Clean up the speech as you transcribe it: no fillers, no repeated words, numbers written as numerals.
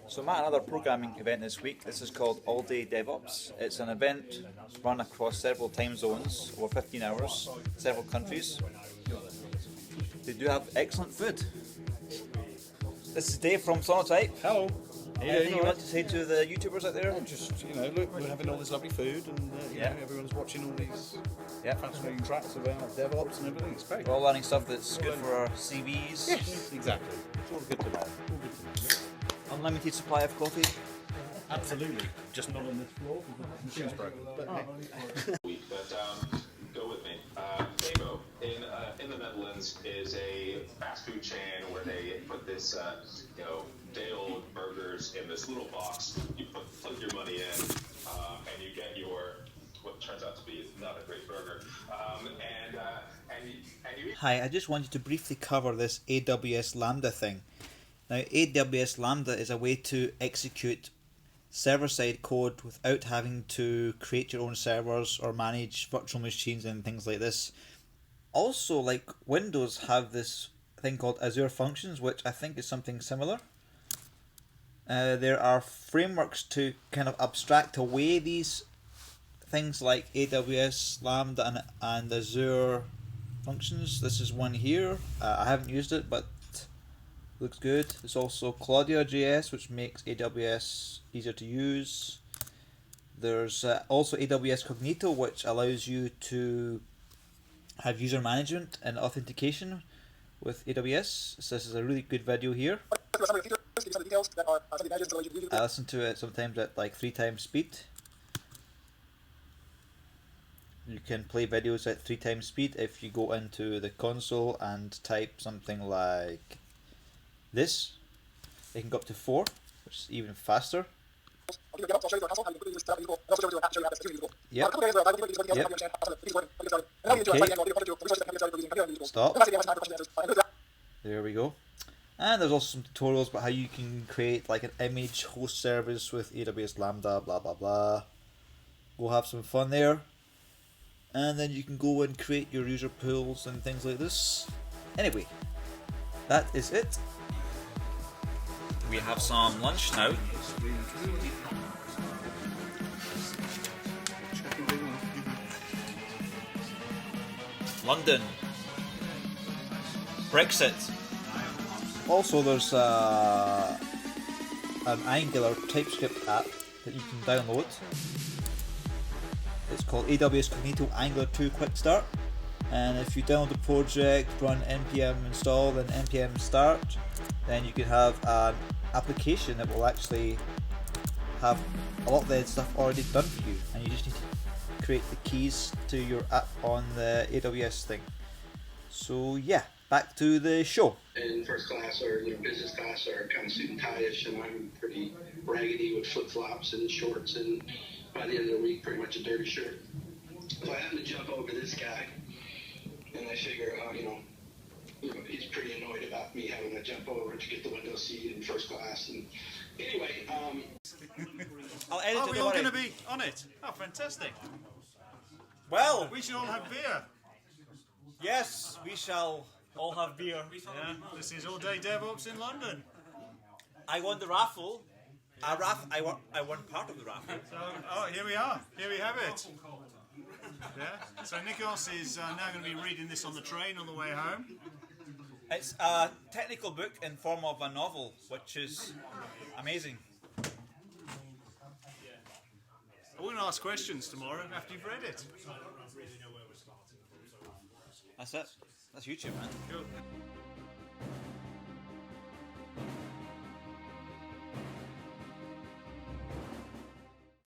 So I'm at another programming event this week. This is called All Day DevOps. It's an event run across several time zones over 15 hours, several countries. They do have excellent food. This is Dave from Sonatype. Hello. Anything you want to say to the YouTubers out there? Just, look, we're having all this lovely food and everyone's watching all these fascinating tracks about DevOps and everything. It's great. We're all learning stuff that's good for our CVs. Yes, exactly. It's all good to know. Unlimited supply of coffee. Absolutely. Just not on this floor because the machine's broken. But go with me. Fabo in the Netherlands is a fast food chain where they put this, day-old burgers in this little box. You put your money in, and you get what turns out to be not a great burger. Hi, I just wanted to briefly cover this AWS Lambda thing. Now, AWS Lambda is a way to execute server-side code without having to create your own servers or manage virtual machines and things like this. Also, like Windows have this thing called Azure Functions, which I think is something similar. There are frameworks to kind of abstract away these things like AWS Lambda and Azure Functions. This is one here. I haven't used it, but looks good. There's also Claudia.js, which makes AWS easier to use. There's also AWS Cognito, which allows you to have user management and authentication with AWS. So this is a really good video here. I listen to it sometimes at like 3 times speed. You can play videos at 3 times speed if you go into the console and type something like this. It can go up to 4, which is even faster. Yep. Okay. Stop. There we go. And there's also some tutorials about how you can create like an image host service with AWS Lambda, blah blah blah. Go have some fun there. And then you can go and create your user pools and things like this. Anyway, that is it. We have some lunch now. London. Brexit. Also, there's an Angular TypeScript app that you can download. It's called AWS Cognito Angular 2 Quick Start. And if you download the project, run npm install, then npm start, then you can have an application that will actually have a lot of the stuff already done for you, and you just need to create the keys to your app on the AWS thing. So yeah, back to the show. In first class or business class are kind of suit and tie-ish, and I'm pretty raggedy with flip-flops and shorts, and by the end of the week pretty much a dirty shirt. So I happen to jump over this guy, and I figure, he's pretty annoyed about me having to jump over to get the window seat in first class. And anyway, I'll edit are we all going to be on it? Oh, fantastic. Well, We should all have beer. yes, we shall all have beer. Yeah, this is All Day DevOps in London. I won the raffle. I won part of the raffle. So, here we are. Here we have it. Yeah. So Nikos is now going to be reading this on the train on the way home. It's a technical book in form of a novel, which is amazing. We're going to ask questions tomorrow after you've read it. That's it. That's YouTube, man. Cool.